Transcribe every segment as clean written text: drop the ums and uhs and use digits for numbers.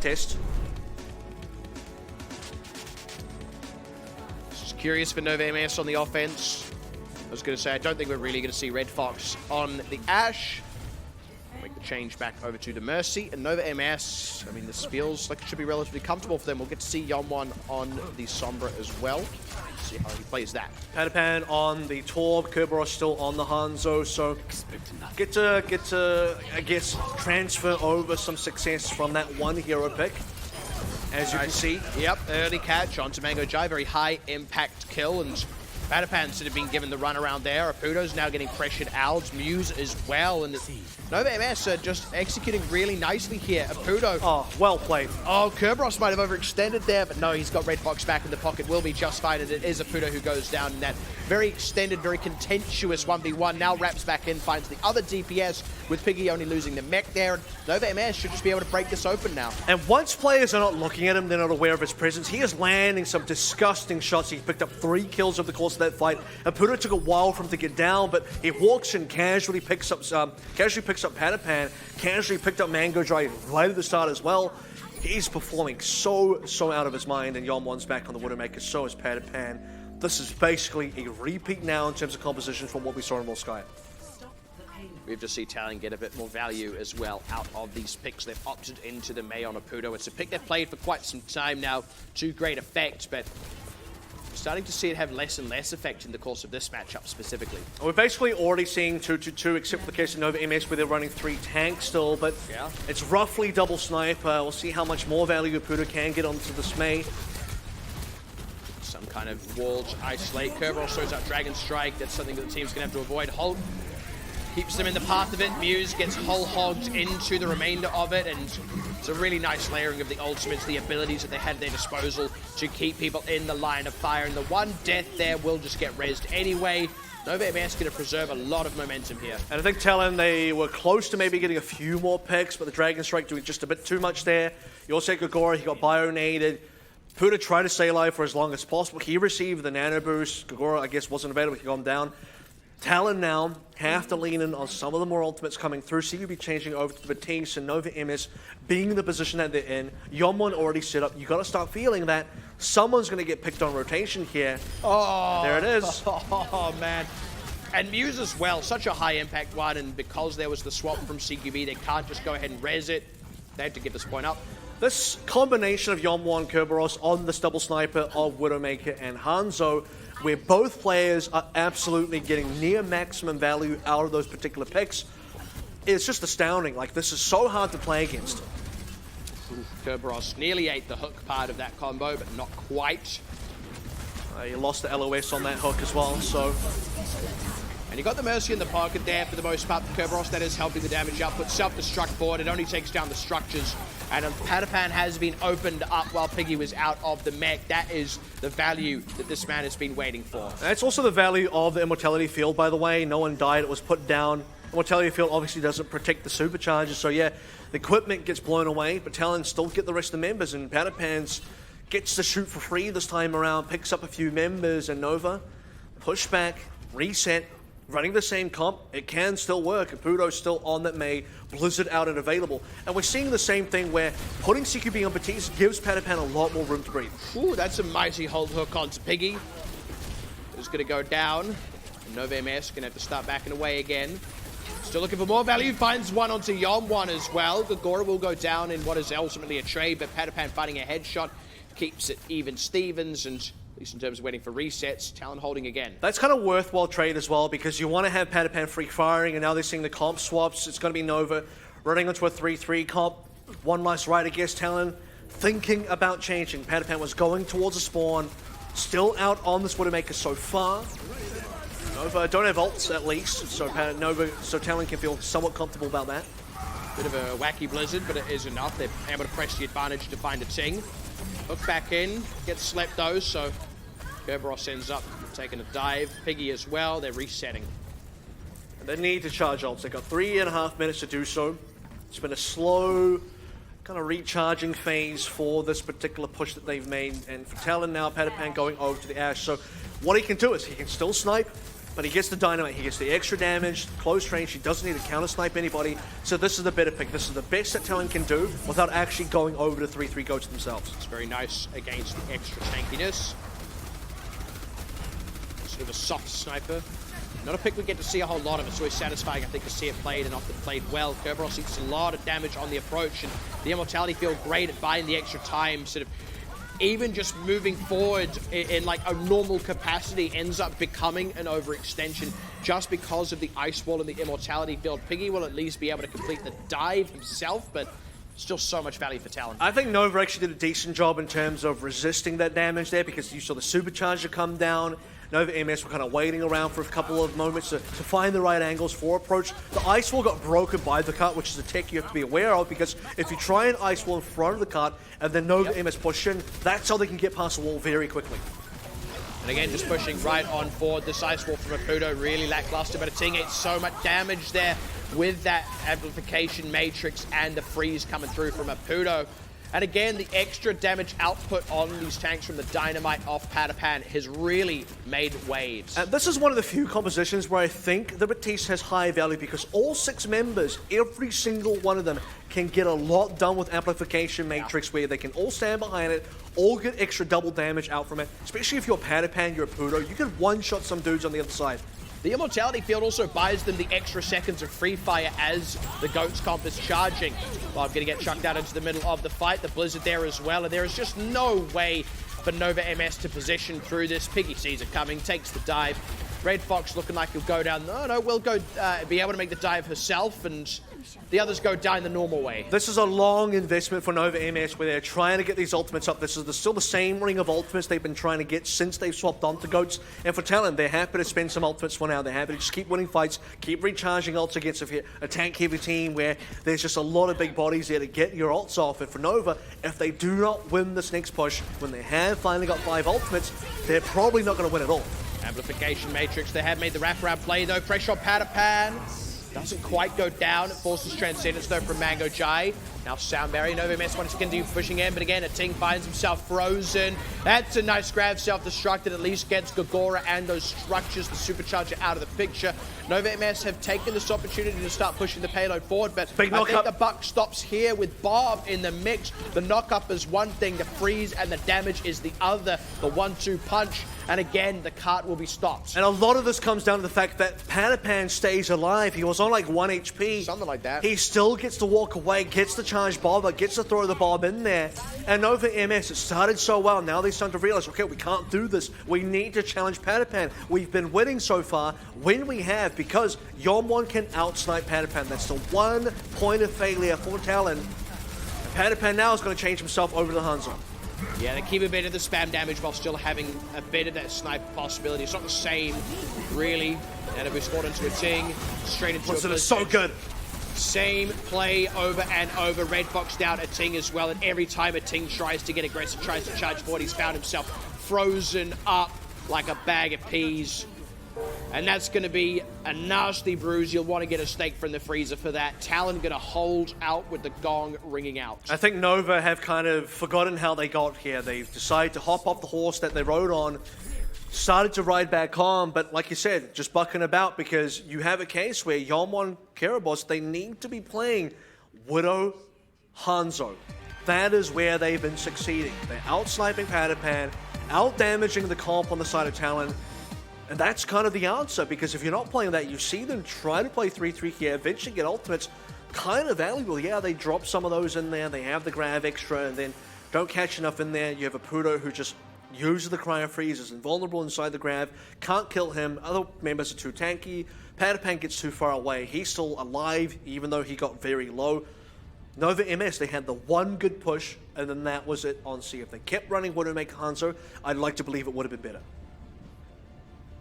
test. Just curious for Nova MS on the offense. I was going to say, I don't think we're really going to see Red Fox on the Ashe. Make the change back over to the Mercy. And Nova MS, I mean, this feels like it should be relatively comfortable for them. We'll get to see Yeonwon on the Sombra as well. See how he plays that. Patapan on the Torb, Kerberos still on the Hanzo, so get to I guess transfer over some success from that one hero pick. As you can see. Yep, early catch onto Mango Jai, very high impact kill, and Patapan sort of being given the run around there. Apudo's now getting pressured out, Muse as well, and Nova MS are just executing really nicely here. Apudo. Oh, well played. Oh, Kerberos might have overextended there, but no, he's got Red Fox back in the pocket. Will be just fine, and it is Apudo who goes down in that very extended, very contentious 1v1. Now wraps back in, finds the other DPS, with Piggy only losing the mech there, and Nova MS should just be able to break this open now. And once players are not looking at him, they're not aware of his presence, he is landing some disgusting shots. He picked up 3 kills over the course of that fight. Apudo took a while for him to get down, but he walks in, casually picks up Patapan, casually picked up Mango Dry right at the start as well. He's performing so out of his mind, and Yeonwon's back on the Widowmaker, so is Patapan. This is basically a repeat now in terms of composition from what we saw in World Sky. We've just seen Talon get a bit more value as well out of these picks. They've opted into the Mei on Apudo. It's a pick they've played for quite some time now to great effect, but we're starting to see it have less and less effect in the course of this matchup specifically. We're basically already seeing 2-2-2, except for the case of Nova MS where they're running 3 tanks still, but yeah, it's roughly double snipe. We'll see how much more value Apudo can get onto this Mei. Some kind of wall to isolate. Kerberos throws out Dragon Strike. That's something that the team's going to have to avoid. Hulk keeps them in the path of it. Muse gets whole hogged into the remainder of it, and it's a really nice layering of the ultimates, the abilities that they had at their disposal to keep people in the line of fire. And the one death there will just get rezzed anyway. Nova MS going to preserve a lot of momentum here. And I think Talon, they were close to maybe getting a few more picks, but the Dragon Strike doing just a bit too much there. You also had Gogora, he got bio-naded. Apudo tried to stay alive for as long as possible. He received the nano boost. Gogora, I guess, wasn't available. He got him down. Talon now have to lean in on some of the more ultimates coming through. CQB changing over to the Batiste and Nova MS being in the position that they're in. Yeonwon already set up. You got to start feeling that someone's going to get picked on rotation here. Oh, there it is. Oh, man. And Muse as well. Such a high impact one, and because there was the swap from CQB, they can't just go ahead and res it. They have to give this point up. This combination of Yeonwon and Kerberos on this double sniper of Widowmaker and Hanzo, where both players are absolutely getting near maximum value out of those particular picks, it's just astounding. Like, this is so hard to play against. Kerberos nearly ate the hook part of that combo, but not quite. He lost the LOS on that hook as well, so... And you got the Mercy in the pocket there for the most part. Kerberos, that is helping the damage output. Self-destruct forward, it only takes down the structures. And Patapan has been opened up while Piggy was out of the mech. That is the value that this man has been waiting for. That's also the value of the Immortality Field, by the way. No one died, it was put down. Immortality Field obviously doesn't protect the superchargers, so yeah, the equipment gets blown away, but Talon still get the rest of the members, and Patapan's gets to shoot for free this time around, picks up a few members, and Nova, push back, reset, running the same comp, it can still work. Apudo's still on that Mei, Blizzard out and available. And we're seeing the same thing where putting CQB on Batiste gives Patapan a lot more room to breathe. Ooh, that's a mighty hold hook onto Piggy. It's going to go down. And Nova MS going to have to start backing away again. Still looking for more value, finds one onto Yeonwon as well. Gogora will go down in what is ultimately a trade, but Patapan finding a headshot keeps it even Stevens, and at least in terms of waiting for resets, Talon holding again. That's kind of worthwhile trade as well, because you want to have Patapan free firing, and now they're seeing the comp swaps. It's going to be Nova running onto a 3-3 comp. One last right against Talon, thinking about changing. Patapan was going towards a spawn, still out on this Widowmaker so far. Nova don't have ults at least, so Talon can feel somewhat comfortable about that. Bit of a wacky Blizzard, but it is enough. They're able to press the advantage to find a ting. Hook back in, gets slept though, so Kerberos ends up taking a dive. Piggy as well, they're resetting. And they need to charge ults. They've got 3.5 minutes to do so. It's been a slow kind of recharging phase for this particular push that they've made. And for Talon now, Patapan going over to the Ashe. So what he can do is he can still snipe, but he gets the dynamite, he gets the extra damage, close range, he doesn't need to counter-snipe anybody, so this is the better pick. This is the best that Talon can do without actually going over to 3-3 goats themselves. It's very nice against the extra tankiness. Sort of a soft sniper. Not a pick we get to see a whole lot of. It's always satisfying, I think, to see it played and often played well. Carroll sees a lot of damage on the approach, and the Immortality feel great at buying the extra time, sort of even just moving forward in like a normal capacity ends up becoming an overextension just because of the Ice Wall and the Immortality field. Piggy will at least be able to complete the dive himself, but still so much value for Talon. I think Nova actually did a decent job in terms of resisting that damage there, because you saw the supercharger come down. Nova MS were kind of waiting around for a couple of moments to find the right angles for approach. The Ice Wall got broken by the cut, which is a tech you have to be aware of, because if you try an Ice Wall in front of the cut and then Nova MS push in, that's how they can get past the wall very quickly. And again, just pushing right on forward. This Ice Wall from Apudo really lackluster, but Ting ate so much damage there with that amplification matrix and the freeze coming through from Apudo. And again, the extra damage output on these tanks from the dynamite off Patapan has really made waves. This is one of the few compositions where I think the Batiste has high value, because all 6 members, every single one of them, can get a lot done with amplification matrix, where they can all stand behind it, all get extra double damage out from it. Especially if you're Patapan, you're Apudo, you can one-shot some dudes on the other side. The Immortality field also buys them the extra seconds of free fire as the Goats comp is charging. Well, I'm going to get chucked out into the middle of the fight. The Blizzard there as well, and there is just no way for Nova MS to position through this. Piggy sees it coming, takes the dive. Red Fox looking like he'll go down. No, we'll go be able to make the dive herself, and the others go down the normal way. This is a long investment for Nova MS, where they're trying to get these ultimates up. This is still the same ring of ultimates they've been trying to get since they've swapped onto Goats. And for Talon, they're happy to spend some ultimates for now. They're happy to just keep winning fights, keep recharging ults against a tank-heavy team where there's just a lot of big bodies there to get your ults off. And for Nova, if they do not win this next push, when they have finally got 5 ultimates, they're probably not going to win at all. Amplification matrix, they have made the wraparound play though. Pressure on Patapan. Doesn't quite go down. It forces Transcendence though from Mango Jai. Now Sound Barrier, Nova MS wants to continue pushing in, but again, a Ting finds himself frozen. That's a nice grab, self-destruct, that at least gets Gogora and those structures, the supercharger, out of the picture. Nova MS have taken this opportunity to start pushing the payload forward, but I think the buck stops here with Bob in the mix. The knock-up is one thing, the freeze and the damage is the other. The 1-2 punch, and again, the cart will be stopped. And a lot of this comes down to the fact that Patapan stays alive. He was on like 1 HP. Something like that. He still gets to walk away, gets the charge bomber, gets to throw the bomb in there. And Nova MS, it started so well. Now they're starting to realize, okay, we can't do this. We need to challenge Patapan. We've been winning so far when we have, because Yomwon can outsnipe Patapan. That's the one point of failure for Talon. Patapan now is going to change himself over to the Hanzo. Yeah, they keep a bit of the spam damage while still having a bit of that sniper possibility. It's not the same, really. And if we spawned into a Ting, straight into a Blizzard. It's so good. Same play over and over. Red Fox down a Ting as well, and every time a Ting tries to get aggressive, tries to charge forward, he's found himself frozen up like a bag of peas. And that's going to be a nasty bruise. You'll want to get a steak from the freezer for that. Talon going to hold out with the gong ringing out. I think Nova have kind of forgotten how they got here. They've decided to hop off the horse that they rode on, started to ride back on, but like you said, just bucking about, because you have a case where Yomwon, Kerabos, they need to be playing Widow, Hanzo. That is where they've been succeeding. They're out-sniping Patapan, out-damaging the comp on the side of Talon, and that's kind of the answer, because if you're not playing that, you see them try to play 3-3 here, eventually get ultimates, kind of valuable. Yeah, they drop some of those in there, they have the grab extra, and then don't catch enough in there. You have a Apudo who just uses the cryo freeze, is invulnerable inside the grab, can't kill him, other members are too tanky, Patapan gets too far away, he's still alive even though he got very low. Nova MS, they had the one good push, and then that was it on C. If they kept running Widowmaker Hanzo, I'd like to believe it would have been better.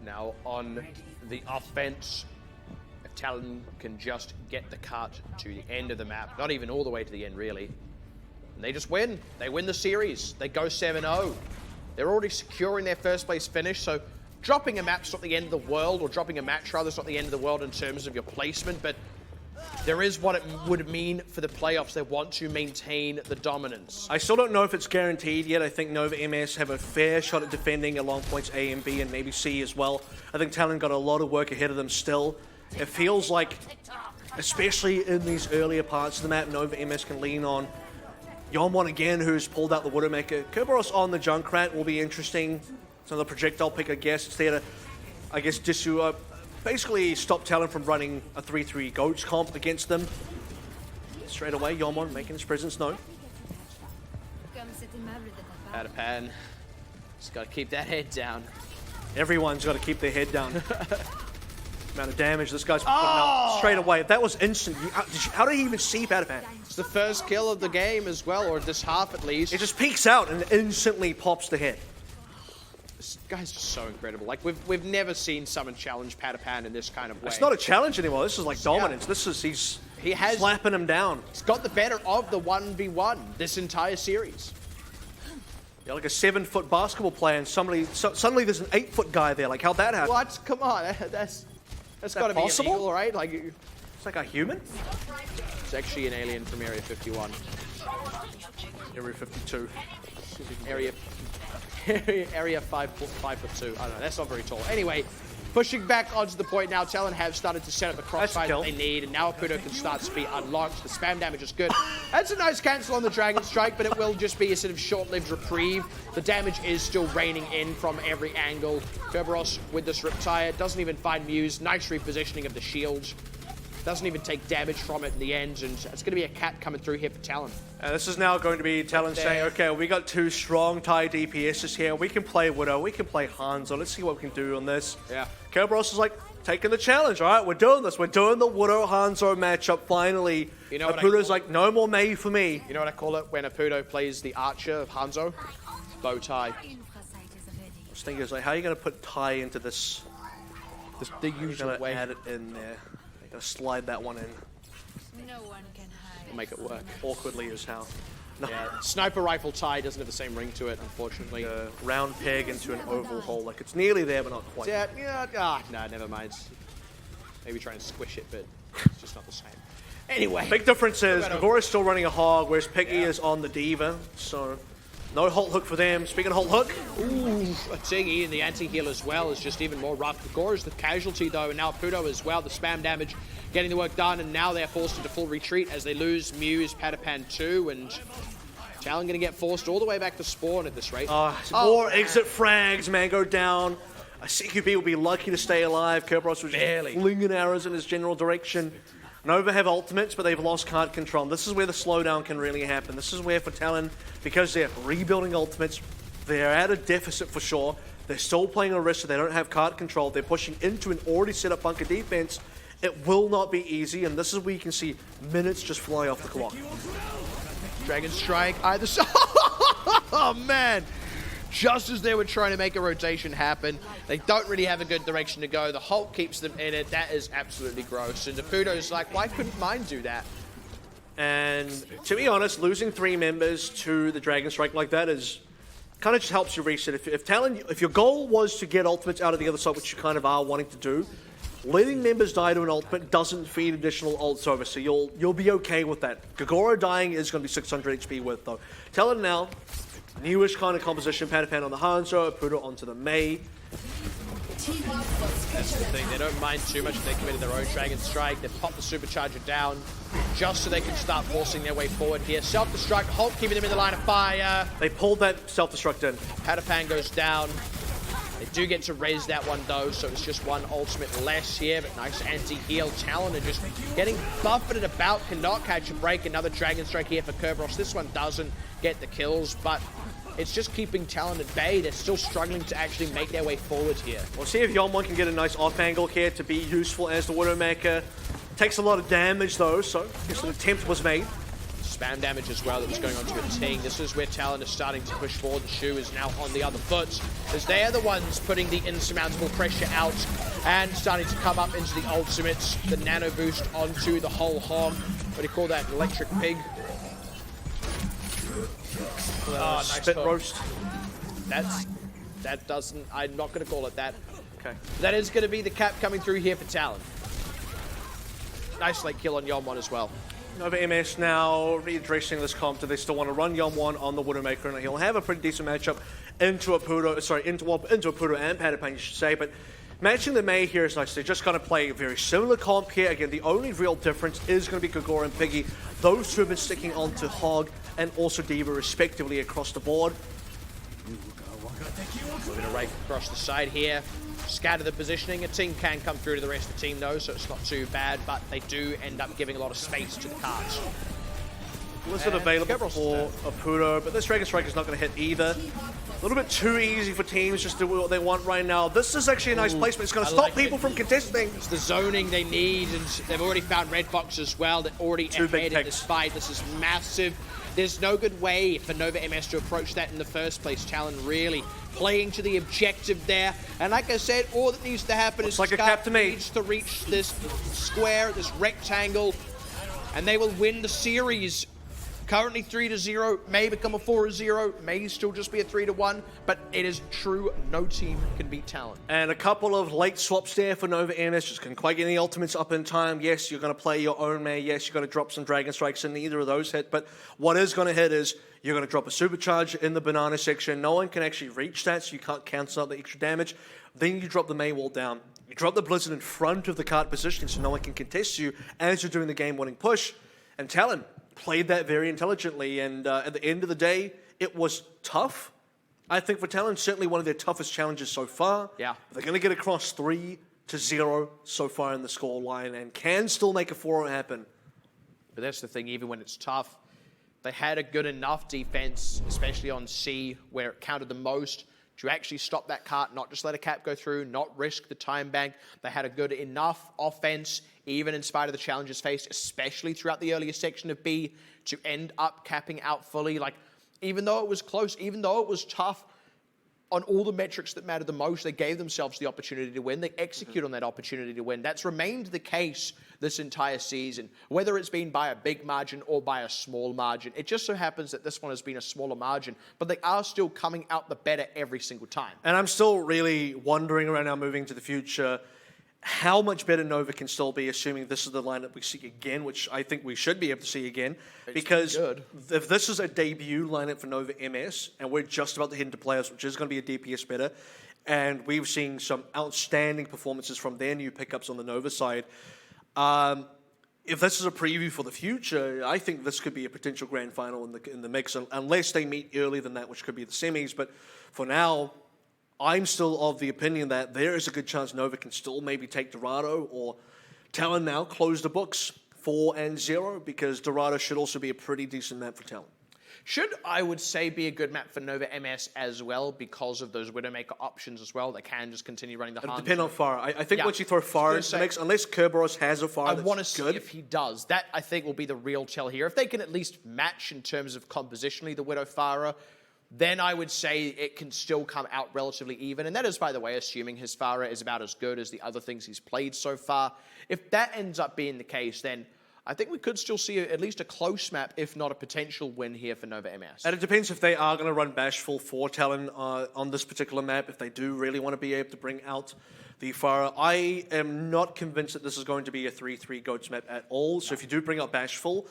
Now on the offense, if Talon can just get the cart to the end of the map, not even all the way to the end really, and they just win. They win the series. They go 7-0. They're already securing their first place finish, so dropping a map's not the end of the world, or dropping a match rather is not the end of the world in terms of your placement, but there is what it would mean for the playoffs. They want to maintain the dominance. I still don't know if it's guaranteed yet. I think Nova MS have a fair shot at defending along points A and B and maybe C as well. I think Talon got a lot of work ahead of them still. It feels like, especially in these earlier parts of the map, Nova MS can lean on Yeonwon again, who's pulled out the Widowmaker. Kerberos on the Junkrat will be interesting. It's another projectile pick, I guess. It's there to, I guess, just to basically stop Talon from running a 3-3 Goats comp against them. Straight away, Yeonwon making his presence known. Patapan, just got to keep that head down. Everyone's got to keep their head down. Amount of damage this guy's putting up straight away. That was instant. How did he even see Patapan? It's the first kill of the game as well, or this half at least. It just peeks out and instantly pops the head. This guy's just so incredible. Like, we've never seen someone challenge Patapan in this kind of way. It's not a challenge anymore. This is like dominance. This is he has slapping him down. He's got the better of the 1v1 this entire series. Yeah, like a 7-foot basketball player, and suddenly there's an 8-foot guy there. Like, how'd that happen? What? Come on, that's got to be illegal, right? Like, it's like a human. It's actually an alien from Area 51. Area 52. Area 5'2". I don't know. That's not very tall. Anyway, pushing back onto the point now. Talon have started to set up the crossfire that they need, and now Apudo can start to be unlocked. The spam damage is good. That's a nice cancel on the Dragon Strike, but it will just be a sort of short-lived reprieve. The damage is still raining in from every angle. Kerberos with this Riptire doesn't even find Muse. Nice repositioning of the shield. Doesn't even take damage from it in the end, and it's going to be a cat coming through here for Talon. And this is now going to be Talon saying, okay, we got 2 strong Thai DPSs here. We can play Widow, we can play Hanzo. Let's see what we can do on this. Yeah. Kerberos is like, taking the challenge, all right? We're doing this. We're doing the Widow-Hanzo matchup finally. You know what Apudo's like, no more Mei for me. You know what I call it when Apudo plays the Archer of Hanzo? Bow tie. I was thinking, like, how are you going to put Thai into this? The usual way. Add it in there. Gotta slide that one in. No one can hide. Make it work. Awkwardly as how. No. Yeah, sniper rifle tie doesn't have the same ring to it, unfortunately. A round peg into an oval hole. Like, it's nearly there, but not quite. No, never mind. Maybe try and squish it, but it's just not the same. Anyway. Big difference is Gogora's still running a hog, whereas Piggy is on the Diva. So, no Halt Hook for them. Speaking of Halt Hook. Ooh, a Tiggy in the anti-heal as well is just even more rough. Gogora's the casualty, though, and now Apudo as well. The spam damage getting the work done, and now they're forced into full retreat as they lose Muse, Patapan 2, and Talon going to get forced all the way back to spawn at this rate. More exit frags, Mango down. A CQB will be lucky to stay alive. Kerberos was just flinging arrows in his general direction. Nova have ultimates, but they've lost card control. This is where the slowdown can really happen. This is where for Talon, because they're rebuilding ultimates, they're at a deficit for sure. They're still playing a risk, so they don't have card control. They're pushing into an already set up bunker defense. It will not be easy, and this is where you can see minutes just fly off the clock. Dragon Strike either side. Oh, man. Just as they were trying to make a rotation happen, they don't really have a good direction to go. The Hulk keeps them in it. That is absolutely gross. And Apudo's like, why couldn't mine do that? And to be honest, losing 3 members to the Dragon Strike like that is kind of just helps you reset. If your goal was to get ultimates out of the other side, which you kind of are wanting to do, letting members die to an ultimate doesn't feed additional ults over, so you'll be okay with that. Gogora dying is going to be 600 HP worth, though. Talon now, newish kind of composition, Patapan on the Hanzo, Apudo onto the Mei. That's the thing, they don't mind too much if they committed their own Dragon Strike. They pop the Supercharger down just so they can start forcing their way forward here. Self-destruct, Hulk keeping them in the line of fire. They pulled that self-destruct in. Patapan goes down. They do get to raise that one though, so it's just one ultimate less here, but nice anti-heal. Talon are just getting buffeted about, cannot catch a break. Another Dragon Strike here for Kerberos. This one doesn't get the kills, but it's just keeping Talon at bay. They're still struggling to actually make their way forward here. We'll see if Yeonwon can get a nice off angle here to be useful as the Widowmaker. Takes a lot of damage though, so I guess an attempt was made. Spam damage as well that was going on to a Ting. This is where Talon is starting to push forward. The Shu is now on the other foot, as they are the ones putting the insurmountable pressure out and starting to come up into the ultimates. The nano boost onto the whole hog. What do you call that? An electric pig? Nice spit roast. That doesn't, I'm not going to call it that. Okay. That is going to be the cap coming through here for Talon. isolate kill on Yeon1 as well. Nova MS now readdressing this comp. They still want to run Yeon1 on the Widowmaker, and he'll have a pretty decent matchup into a Pudo and Patapan, you should say. But matching the Mei here is nice. They're just going to play a very similar comp here. Again, the only real difference is going to be Kogoro and Piggy. Those two have been sticking on to Hog and also Diva respectively across the board. Moving right across the side here. Scatter the positioning. A team can come through to the rest of the team though, so it's not too bad, but they do end up giving a lot of space to the cards. Blizzard available for a Pudo, but this Dragon Strike is not going to hit either. A little bit too easy for teams just to do what they want right now. This is actually a nice placement. It's going to stop people from contesting. It's the zoning they need, and they've already found Red Fox as well. They're already ahead in this fight. This is massive. There's no good way for Nova MS to approach that in the first place. Talon really playing to the objective there. And like I said, all that needs to happen is like a cap to me. needs to reach this square, this rectangle, and they will win the series. Currently 3-0, may become a 4-0, may still just be a 3-1, but it is true, no team can beat Talon. And a couple of late swaps there for Nova MS, just couldn't quite get any ultimates up in time. Yes, you're going to play your own Mei, yes, you're going to drop some Dragon Strikes, and neither of those hit, but what is going to hit is you're going to drop a Supercharge in the banana section. No one can actually reach that, so you can't cancel out the extra damage. Then you drop the Mei wall down. You drop the Blizzard in front of the card positioning, so no one can contest you as you're doing the game-winning push. And Talon played that very intelligently, and at the end of the day, it was tough. I think for Talon, certainly one of their toughest challenges so far. Yeah. They're going to get across 3-0 so far in the scoreline and can still make a 4-0 happen. But that's the thing, even when it's tough, they had a good enough defense, especially on C, where it counted the most, to actually stop that cart, not just let a cap go through, not risk the time bank. They had a good enough offense, even in spite of the challenges faced, especially throughout the earlier section of B, to end up capping out fully. Like, even though it was close, even though it was tough, on all the metrics that mattered the most, they gave themselves the opportunity to win. They execute on that opportunity to win. That's remained the case this entire season, whether it's been by a big margin or by a small margin. It just so happens that this one has been a smaller margin, but they are still coming out the better every single time. And I'm still really wondering right now, moving to the future, how much better Nova can still be, assuming this is the lineup we see again, which I think we should be able to see again. Because if this is a debut lineup for Nova MS, and we're just about to head into playoffs, which is going to be a DPS better, and we've seen some outstanding performances from their new pickups on the Nova side, if this is a preview for the future, I think this could be a potential grand final in the mix, unless they meet earlier than that, which could be the semis. But for now, I'm still of the opinion that there is a good chance Nova can still maybe take Dorado, or Talon now close the books 4-0, because Dorado should also be a pretty decent map for Talon. Should, I would say, be a good map for Nova MS as well, because of those Widowmaker options as well. They can just continue running the Hunt. Depend on Pharah. I think once you throw Pharah into the mix, unless Kerberos has a Pharah, I want to see if he does. That, I think, will be the real tell here. If they can at least match in terms of compositionally the Widow Pharah, then I would say it can still come out relatively even. And that is, by the way, assuming his Pharah is about as good as the other things he's played so far. If that ends up being the case, then I think we could still see at least a close map, if not a potential win here for Nova MS. And it depends if they are going to run Bashful for Talon on this particular map, if they do really want to be able to bring out the Pharah. I am not convinced that this is going to be a 3-3 GOATS map at all. So if you do bring out Bashful,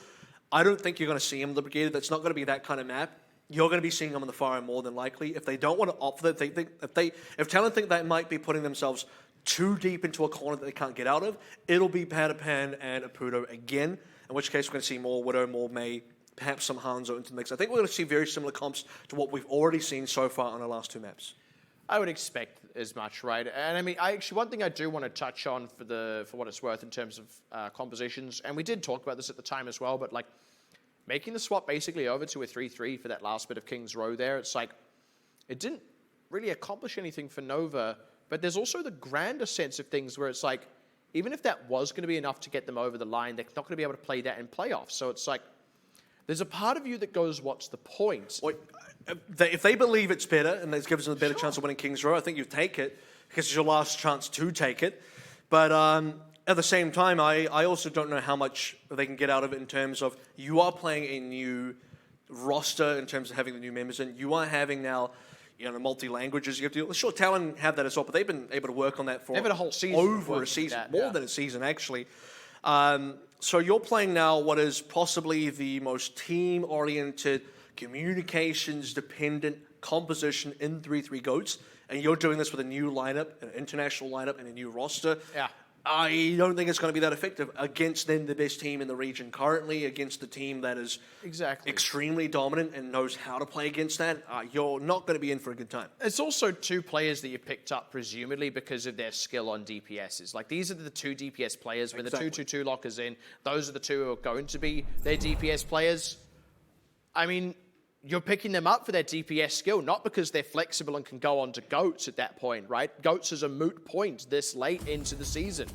I don't think you're going to see him in the Brigade. That's not going to be that kind of map. You're going to be seeing them on the Pharah more than likely. If they don't want to opt for that, if Talon think they might be putting themselves too deep into a corner that they can't get out of, it'll be Patapan and Apudo again, in which case we're going to see more Widow, more Mei, perhaps some Hanzo into the mix. I think we're going to see very similar comps to what we've already seen so far on the last two maps. I would expect as much, right? And I mean, one thing I do want to touch on for what it's worth in terms of compositions, and we did talk about this at the time as well, but like making the swap basically over to a 3-3 for that last bit of King's Row there, it's like it didn't really accomplish anything for Nova. But there's also the grander sense of things where it's like, even if that was going to be enough to get them over the line, they're not going to be able to play that in playoffs. So it's like, there's a part of you that goes, what's the point? If they believe it's better and that gives them a better chance of winning King's Row, I think you take it, because it's your last chance to take it. But at the same time, I also don't know how much they can get out of it in terms of, you are playing a new roster in terms of having the new members in. You are having now, the multi-languages you have to do. Sure, Talon have that as well, but they've been able to work on that for a whole season over a season, more than a season actually. So you're playing now what is possibly the most team-oriented, communications-dependent composition in 3-3 GOATs, and you're doing this with a new lineup, an international lineup, and a new roster. Yeah. I don't think it's going to be that effective against then the best team in the region currently, against the team that is extremely dominant and knows how to play against that. You're not going to be in for a good time. It's also two players that you picked up presumably because of their skill on DPSs. Like, these are the two DPS players. When the 2-2-2 lock is in, those are the two who are going to be their DPS players. I mean, you're picking them up for their DPS skill, not because they're flexible and can go on to GOATs at that point, right? GOATs is a moot point this late into the season.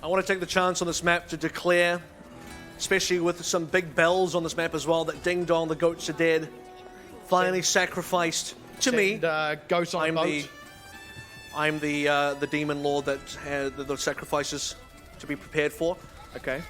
I want to take the chance on this map to declare, especially with some big bells on this map as well, that Ding Dong, the goats are dead. Finally sacrificed to me. Goat on boat. I'm the demon lord that had the sacrifices to be prepared for. Okay.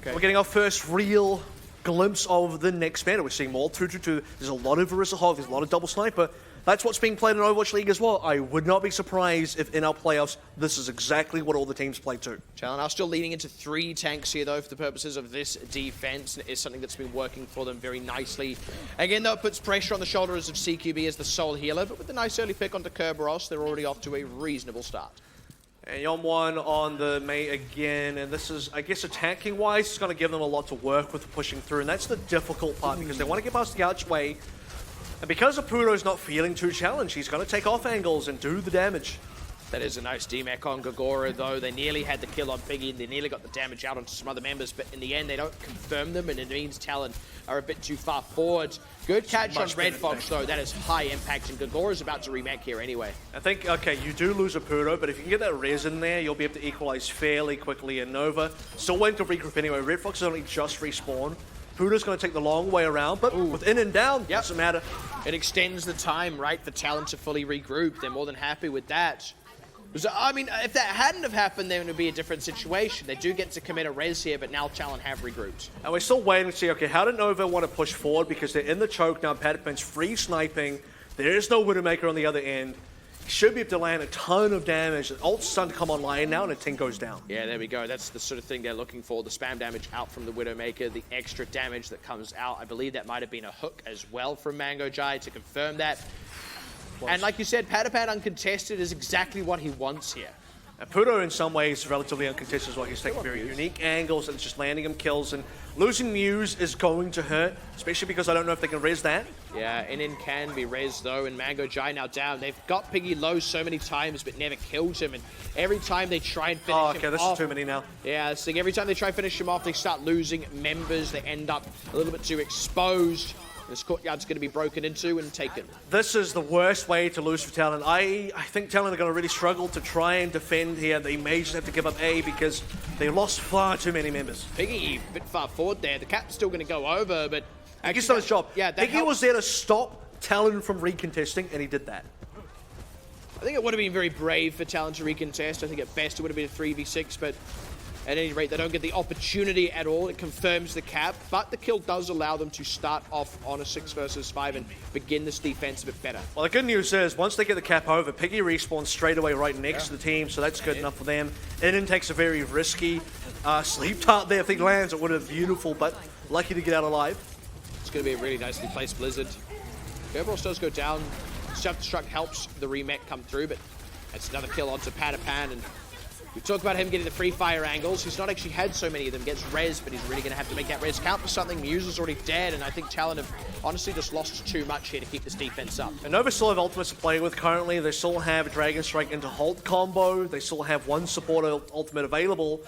We're getting our first real glimpse of the next meta. We're seeing more 2-2-2. There's a lot of Orisa Hog. There's a lot of double sniper. That's what's being played in Overwatch League as well. I would not be surprised if in our playoffs, this is exactly what all the teams play too. Talon are still leading into 3 tanks here, though, for the purposes of this defense. It is something that's been working for them very nicely. Again, though, it puts pressure on the shoulders of CQB as the sole healer, but with the nice early pick onto Kerberos, they're already off to a reasonable start. And Yon1 on the mate again, and this is, I guess, attacking-wise, it's going to give them a lot to work with pushing through, and that's the difficult part, because they want to get past the archway. And because Apuro's not feeling too challenged, he's going to take off angles and do the damage. That is a nice DMAC on Gagora, though. They nearly had the kill on Piggy, and they nearly got the damage out onto some other members, but in the end, they don't confirm them, and it means Talon are a bit too far forward. Good catch on Red Fox, though. That is high impact, and Gagora's about to remake here anyway. I think, okay, you do lose Apuro, but if you can get that res in there, you'll be able to equalize fairly quickly, and Nova still waiting to regroup anyway. Red Fox has only just respawned. Apuro's going to take the long way around, but with in and down, doesn't matter. It extends the time, right, for Talon to fully regroup. They're more than happy with that. So, I mean, if that hadn't have happened, then it would be a different situation. They do get to commit a res here, but now Talon have regrouped. And we're still waiting to see, okay, how did Nova want to push forward? Because they're in the choke now, Paddockman's free sniping. There is no Widowmaker on the other end. He should be able to land a ton of damage. The ult's starting to come online now, and the ting goes down. Yeah, there we go. That's the sort of thing they're looking for. The spam damage out from the Widowmaker, the extra damage that comes out. I believe that might have been a hook as well from Mango Jai to confirm that. And like you said, Padapan uncontested is exactly what he wants here. Apuro in some ways relatively uncontested as well. He's taking very unique angles and just landing him kills. And losing Muse is going to hurt, especially because I don't know if they can res that. Yeah, NN can be res though, and Mango Jai now down. They've got Piggy low so many times, but never killed him. And every time they try and finish him this off, is too many now. Yeah, so every time they try and finish him off, they start losing members. They end up a little bit too exposed. This courtyard's going to be broken into and taken. This is the worst way to lose for Talon. I think Talon are going to really struggle to try and defend here. They may just have to give up A because they lost far too many members. Piggy a bit far forward there. The cap's still going to go over, but... Piggy's done his job. Yeah, Piggy was there to stop Talon from recontesting, and he did that. I think it would have been very brave for Talon to recontest. I think at best it would have been a 3v6, but... At any rate, they don't get the opportunity at all. It confirms the cap, but the kill does allow them to start off on a 6 versus 5 and begin this defense a bit better. Well, the good news is, once they get the cap over, Piggy respawns straight away right next to the team, so that's good enough for them. Innen takes a very risky sleep dart there. If he lands, it would have been beautiful, but lucky to get out alive. It's going to be a really nicely placed Blizzard. Kerberos does go down. Self-destruct helps the remake come through, but that's another kill onto Padapan, and we talked about him getting the free fire angles. He's not actually had so many of them. Gets res, but he's really going to have to make that res count for something. Muse is already dead, and I think Talon have honestly just lost too much here to keep this defense up. And Nova still have ultimates to play with currently. They still have a Dragon Strike into Halt combo. They still have one support ultimate available.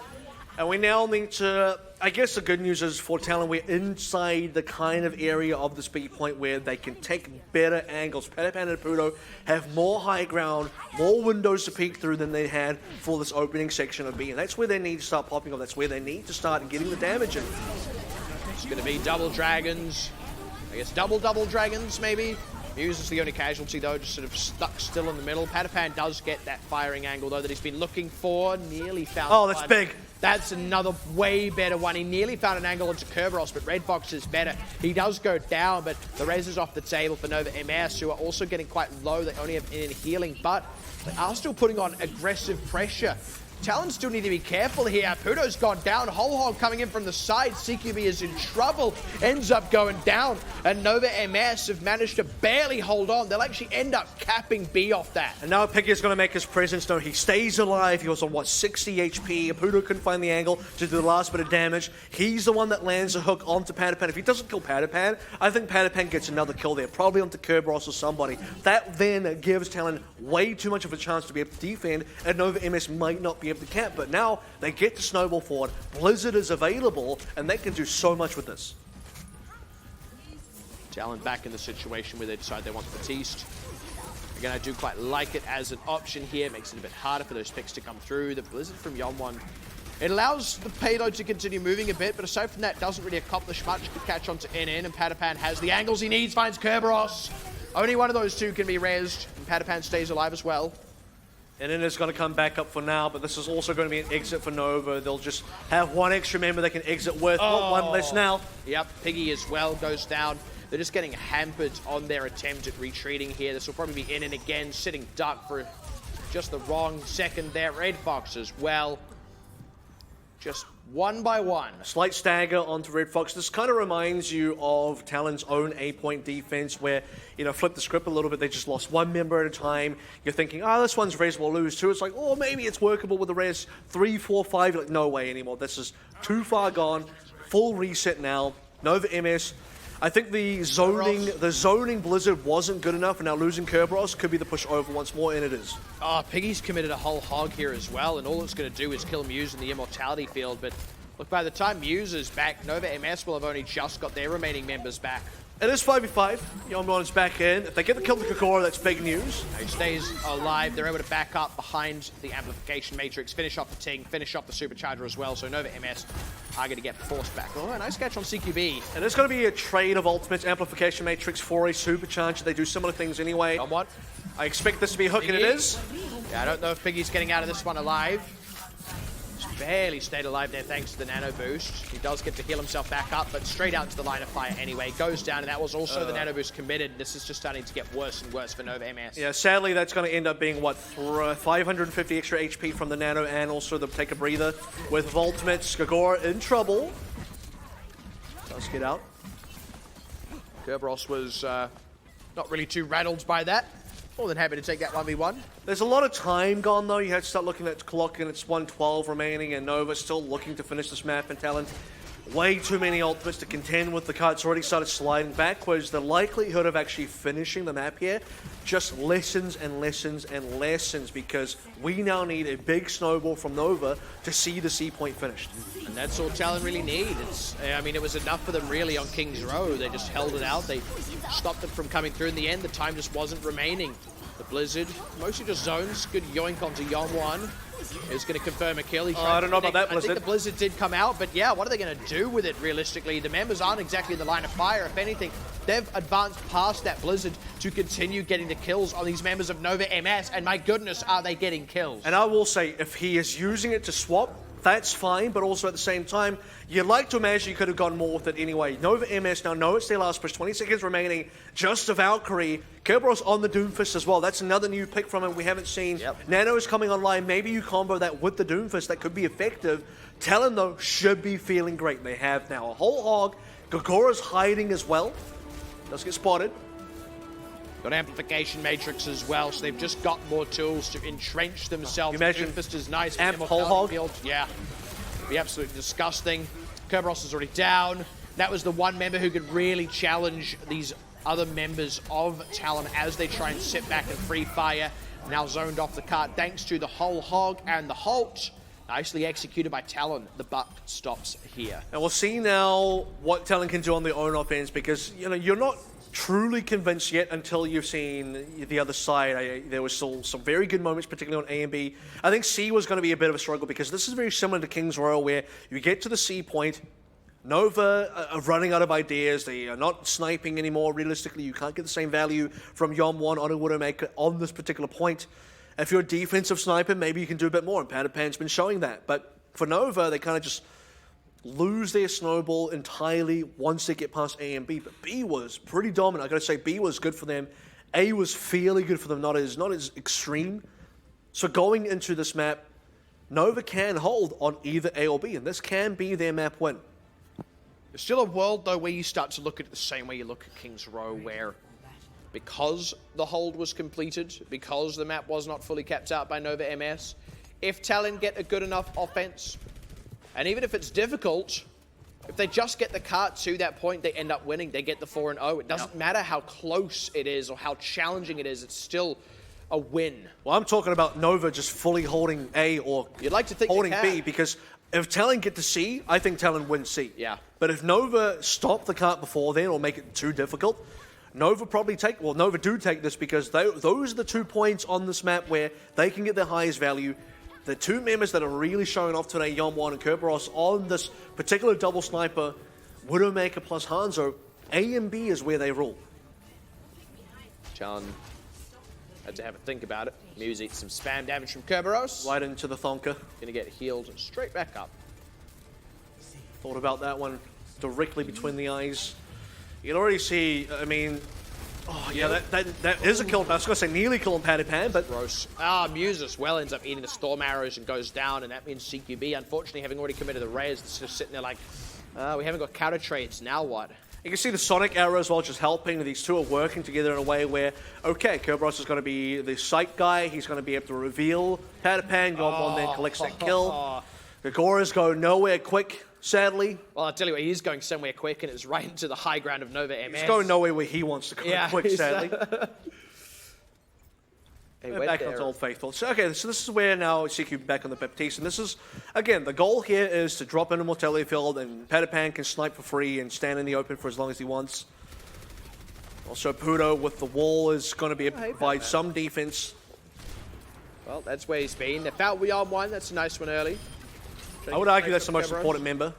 And we now need to, I guess the good news is for Talon, we're inside the kind of area of the speed point where they can take better angles. Padapan and Pudo have more high ground, more windows to peek through than they had for this opening section of B. And that's where they need to start popping off. That's where they need to start getting the damage in. It's going to be double dragons. I guess double dragons, maybe. Muse is the only casualty, though, just sort of stuck still in the middle. Patapan does get that firing angle, though, that he's been looking for. Nearly found Oh, that's big. That's another way better one. He nearly found an angle onto Kerberos, but Red Fox is better. He does go down, but the res is off the table for Nova MS, who are also getting quite low. They only have in healing, but they are still putting on aggressive pressure. Talon still need to be careful here. Puto's gone down. Whole Hog coming in from the side. CQB is in trouble. Ends up going down. And Nova MS have managed to barely hold on. They'll actually end up capping B off that. And now Piggy is going to make his presence known. He stays alive. He was on, what, 60 HP. Puto couldn't find the angle to do the last bit of damage. He's the one that lands a hook onto Patapan. If he doesn't kill Patapan, I think Patapan gets another kill there, probably onto Kerberos or somebody. That then gives Talon way too much of a chance to be able to defend, and Nova MS might not be able to camp. But now they get to snowball forward. Blizzard is available, and they can do so much with this. Talon back in the situation where they decide they want Batiste. Again, I do quite like it as an option here. Makes it a bit harder for those picks to come through. The Blizzard from Yonwon, it allows the payload to continue moving a bit, but aside from that, doesn't really accomplish much. Could catch on to NN, and Patapan has the angles he needs, finds Kerberos. Only one of those two can be rezzed, and Patapan stays alive as well. And then it's going to come back up for now, but this is also going to be an exit for Nova. They'll just have one extra member they can exit with. Oh. One less now. Yep, Piggy as well goes down. They're just getting hampered on their attempt at retreating here. This will probably be in and again, sitting duck for just the wrong second there. Red Fox as well. Just one by one. Slight stagger onto Red Fox. This kind of reminds you of Talon's own A-point defense where, you know, flip the script a little bit. They just lost one member at a time. You're thinking, oh, this one's res will lose too. It's like, oh, maybe it's workable with the res 3, 4, 5. Like, no way anymore. This is too far gone. Full reset now. Nova MS. I think the zoning Blizzard wasn't good enough, and now losing Kerberos could be the push over once more, and it is. Oh, Piggy's committed a whole hog here as well, and all it's going to do is kill Muse in the immortality field. But look, by the time Muse is back, Nova MS will have only just got their remaining members back. It is 5v5. Yonwon's back in. If they get the kill to Kokoro, that's big news. He stays alive. They're able to back up behind the amplification matrix, finish off the Ting, finish off the supercharger as well. So Nova MS are going to get forced back. Oh, a nice catch on CQB. And there's going to be a trade of ultimates, amplification matrix for a supercharger. They do similar things anyway. Somewhat. I expect this to be a hook, and it is. Yeah, I don't know if Piggy's getting out of this one alive. Just barely stayed alive there thanks to the nano boost. He does get to heal himself back up, but straight out into the line of fire anyway. Goes down, and that was also the nano boost committed. This is just starting to get worse and worse for Nova MS. Yeah, sadly, that's going to end up being, what, 550 extra HP from the nano, and also the take a breather with ultimates. Gagor in trouble. Does get out. Kerberos was not really too rattled by that. More than happy to take that 1v1. There's a lot of time gone, though. You had to start looking at the clock, and it's 1:12 remaining, and Nova still looking to finish this map, and Talon way too many ultimates to contend with. The cards already started sliding backwards. The likelihood of actually finishing the map here just lessens and lessens and lessens, because we now need a big snowball from Nova to see the C point finished. And that's all Talon really need. I mean, it was enough for them really on King's Row. They just held it out. They stopped it from coming through in the end. The time just wasn't remaining. The Blizzard, mostly just zones. Good yoink onto Yonwon. Is going to confirm a kill. I don't know about that, Blizzard. I think the Blizzard did come out, but yeah, what are they going to do with it realistically? The members aren't exactly in the line of fire. If anything, they've advanced past that Blizzard to continue getting the kills on these members of Nova MS, and my goodness, are they getting kills. And I will say, if he is using it to swap, that's fine, but also at the same time, you'd like to imagine you could have gone more with it anyway. Nova MS now know it's their last push, 20 seconds remaining, just a Valkyrie. Kerberos on the Doomfist as well. That's another new pick from him we haven't seen. Yep. Nano is coming online. Maybe you combo that with the Doomfist. That could be effective. Talon, though, should be feeling great. They have now a whole hog. Gogora's hiding as well. Does get spotted. Got amplification matrix as well, so they've just got more tools to entrench themselves. Doomfist is nice. Amp whole hog. Field. Yeah, be absolutely disgusting. Kerberos is already down. That was the one member who could really challenge these other members of Talon as they try and sit back and free fire. Now zoned off the cart thanks to the whole hog and the halt. Nicely executed by Talon. The buck stops here. And we'll see now what Talon can do on their own offense, because you're not truly convinced yet until you've seen the other side. There was still some very good moments, particularly on A and B. I think C was going to be a bit of a struggle, because this is very similar to King's Royal, where you get to the C point, Nova are running out of ideas. They are not sniping anymore. Realistically, you can't get the same value from Yom1 on a Widowmaker on this particular point. If you're a defensive sniper, maybe you can do a bit more, and Panapan's been showing that. But for Nova, they kind of just lose their snowball entirely once they get past A and B. But B was pretty dominant. I gotta say, B was good for them. A was fairly good for them, not as extreme. So going into this map, Nova can hold on either A or B, and this can be their map win. There's still a world, though, where you start to look at it the same way you look at King's Row, where because the hold was completed, because the map was not fully kept out by Nova MS, if Talon get a good enough offense, and even if it's difficult, if they just get the cart to that point, they end up winning. They get the 4-0. It doesn't matter how close it is or how challenging it is. It's still a win. Well, I'm talking about Nova just fully holding A or You'd like to think holding they can. B, because if Talon get to C, I think Talon wins C. Yeah. But if Nova stop the cart before then or make it too difficult, Nova Nova do take this, because those are the 2 points on this map where they can get their highest value. The two members that are really showing off today, Yom1 and Kerberos, on this particular double sniper, Widowmaker plus Hanzo, A and B is where they rule. Talon had to have a think about it. Muse eats some spam damage from Kerberos. Right into the Thonker. Gonna get healed straight back up. Thought about that one directly between the eyes. You can already see, I mean, oh yeah, that is a kill. I was going to say nearly killing Panapan, but Gross. Muse as well ends up eating the Storm Arrows and goes down, and that means CQB, unfortunately, having already committed the raise, it's just sitting there like, we haven't got counter trades, now what? you can see the Sonic Arrow as well just helping. These two are working together in a way where, okay, Kerberos is going to be the sight guy. He's going to be able to reveal Panapan. Yom1 then collects that kill. Gagoras go nowhere quick, sadly. Well, I'll tell you what, he's going somewhere quick, and it's right into the high ground of Nova MS. He's going nowhere where he wants to go quick, sadly. Back onto Old Faithful. So, okay, so this is where now CQ back on the Baptiste, and this is, again, the goal here is to drop into Mortality Field, and Panapan can snipe for free and stand in the open for as long as he wants. Also, Pudo with the wall is going to be able to provide some defense. Well, that's where he's been. They found Yom1, that's a nice one early. I would argue that's the most important member.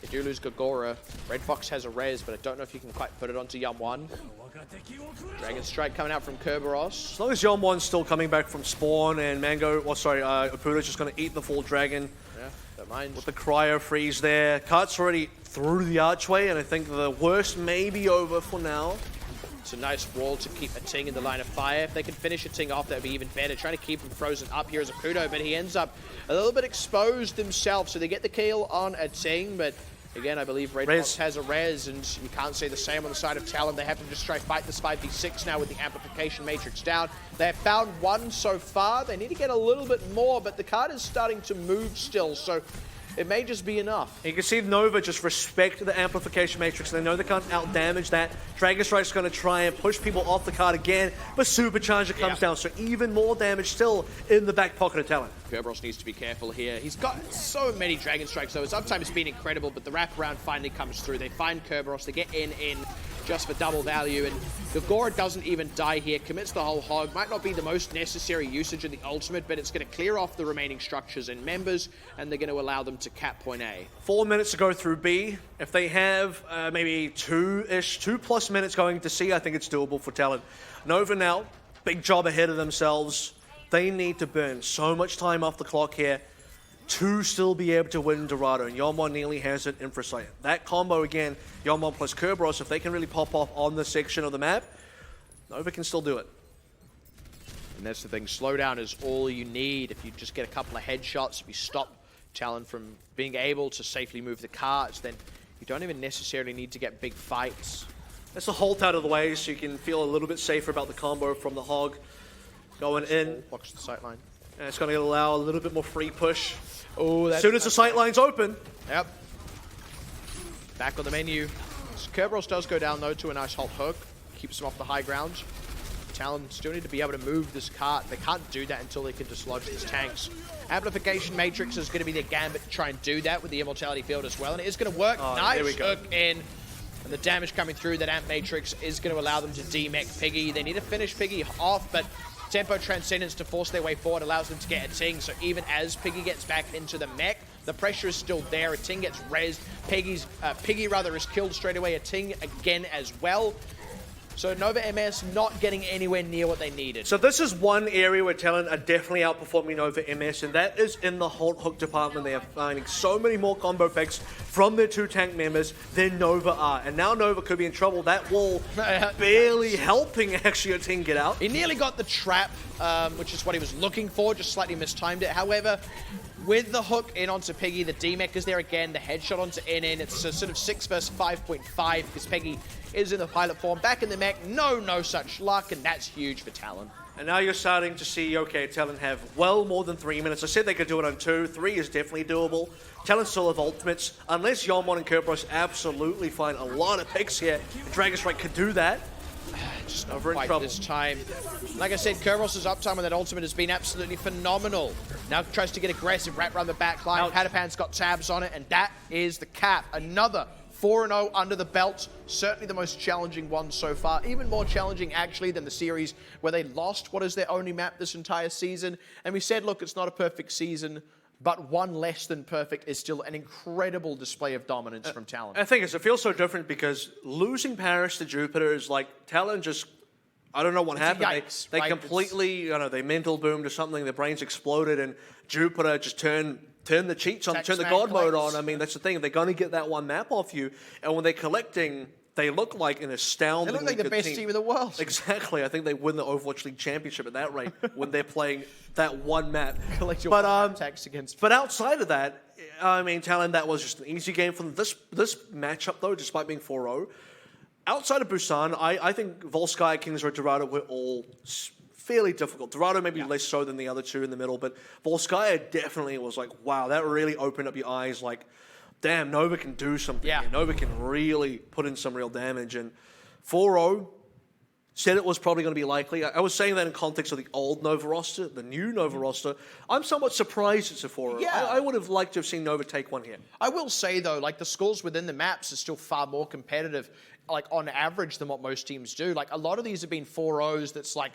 They do lose Gagora. Red Fox has a res, but I don't know if you can quite put it onto Yom1. Dragon Strike coming out from Kerberos. As long as Yom1's still coming back from spawn and Pudo's just going to eat the full dragon. Yeah, don't mind. With the cryo freeze there. Kart's already through the archway, and I think the worst may be over for now. It's a nice wall to keep a Ting in the line of fire. If they can finish a Ting off, that would be even better. Trying to keep him frozen up here as a Pudo, but he ends up a little bit exposed himself. So they get the kill on a Ting, but again, I believe Red Fox has a res, and you can't say the same on the side of Talon. They have to just try fight this 5v6 now with the amplification matrix down. They have found one so far. They need to get a little bit more, but the card is starting to move still, so it may just be enough. You can see Nova just respect the amplification matrix. They know they can't out-damage that. Dragon Strike's going to try and push people off the card again, but Supercharger comes down, so even more damage still in the back pocket of Talon. Kerberos needs to be careful here. He's got so many Dragon Strikes, though. His uptime has been incredible, but the wraparound finally comes through. They find Kerberos, they get in just for double value, and Gagora doesn't even die here, commits the whole hog. Might not be the most necessary usage of the ultimate, but it's going to clear off the remaining structures and members, and they're going to allow them to cap point A. 4 minutes to go through B. If they have maybe 2+ minutes going to C, I think it's doable for Talon. Nova now, big job ahead of themselves. They need to burn so much time off the clock here to still be able to win Dorado, and Yom1 nearly has it in for sight. That combo again, Yom1 plus Kerberos, if they can really pop off on this section of the map, Nova can still do it. And that's the thing, slowdown is all you need. If you just get a couple of headshots, if you stop Talon from being able to safely move the carts, then you don't even necessarily need to get big fights. That's a halt out of the way, so you can feel a little bit safer about the combo from the hog going in. Blocks the sightline. And it's going to allow a little bit more free push. Oh, as soon as the sightline's open. Yep. Back on the menu. Kerberos does go down, though, to a nice halt hook. Keeps him off the high ground. Talon still need to be able to move this cart. They can't do that until they can dislodge these tanks. Amplification Matrix is going to be their gambit to try and do that with the Immortality Field as well. And it is going to work. Nice hook in. And the damage coming through that Amp Matrix is going to allow them to demech Piggy. They need to finish Piggy off, but Tempo Transcendence to force their way forward allows them to get a Ting. So even as Piggy gets back into the mech, The pressure is still there. A Ting gets rezzed. Piggy rather is killed straight away. A Ting again as well. So Nova MS not getting anywhere near what they needed. So this is one area where Talon are definitely outperforming Nova MS, and that is in the hold hook department. They are finding so many more combo picks from their 2 tank members than Nova are. And now Nova could be in trouble. That wall barely helping actually a Ting get out. He nearly got the trap, which is what he was looking for, just slightly mistimed it. However, with the hook in onto Piggy, the D-Mech is there again, the headshot onto NN. It's a sort of 6 versus 5.5 because Piggy is in the pilot form. Back in the mech, no such luck, and that's huge for Talon. And now you're starting to see, okay, Talon have well more than 3 minutes. I said they could do it on 2. 3 is definitely doable. Talon still have ultimates. Unless Yomon and Kerberos absolutely find a lot of picks here, Dragon Strike could do that. Just over in quite trouble this time. Like I said, Kerberos' uptime with that ultimate has been absolutely phenomenal. Now tries to get aggressive, wrap around the back line. Patapan's got tabs on it, and that is the cap. Another 4-0 under the belt. Certainly the most challenging one so far. Even more challenging, actually, than the series where they lost what is their only map this entire season. And we said, look, it's not a perfect season, but one less than perfect is still an incredible display of dominance from Talon. I think it feels so different because losing Paris to Jupiter is like Talon just, I don't know what happened. Yikes, they right? completely, they mental boomed or something. Their brains exploded, and Jupiter just turned the cheats on, turn the god mode on. I mean, that's the thing. They're going to get that one map off you, and when they're collecting, they look like an astounding. They look like the best team in the world. Exactly. I think they win the Overwatch League Championship at that rate when they're playing that one map. Collect your attacks against. But outside of that, I mean, Talon, that was just an easy game for them. This matchup, though, despite being 4-0, outside of Busan, I think Volskaya, Kings Road, Dorado were all fairly difficult. Dorado maybe less so than the other 2 in the middle, but Volskaya definitely was like, wow, that really opened up your eyes. Like, damn, Nova can do something. Yeah. Nova can really put in some real damage. And 4-0 said it was probably going to be likely. I was saying that in context of the old Nova roster, the new Nova roster. I'm somewhat surprised it's a 4-0. Yeah. I would have liked to have seen Nova take one here. I will say, though, like the scores within the maps are still far more competitive, like on average, than what most teams do. Like a lot of these have been 4-0s that's like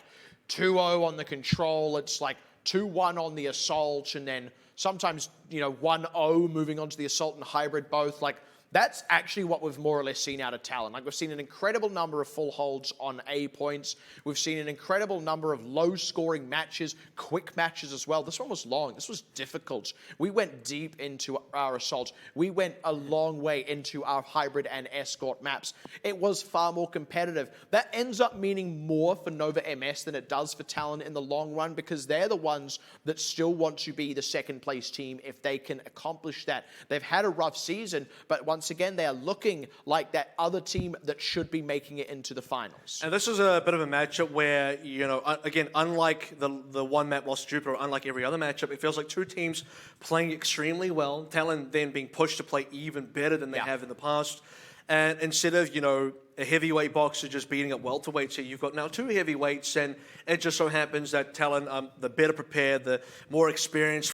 2-0 on the control, it's like 2-1 on the assault, and then sometimes, 1-0 moving on to the assault and hybrid both. Like, that's actually what we've more or less seen out of Talon. Like, we've seen an incredible number of full holds on A points. We've seen an incredible number of low-scoring matches, quick matches as well. This one was long. This was difficult. We went deep into our assault. We went a long way into our hybrid and escort maps. It was far more competitive. That ends up meaning more for Nova MS than it does for Talon in the long run, because they're the ones that still want to be the second-place team if they can accomplish that. They've had a rough season, but once again, they are looking like that other team that should be making it into the finals. And this is a bit of a matchup where, again, unlike the one map lost to Jupiter, unlike every other matchup, it feels like 2 teams playing extremely well. Talon then being pushed to play even better than they have in the past. And instead of, a heavyweight boxer just beating up welterweights here, you've got now 2 heavyweights, and it just so happens that Talon, the better prepared, the more experienced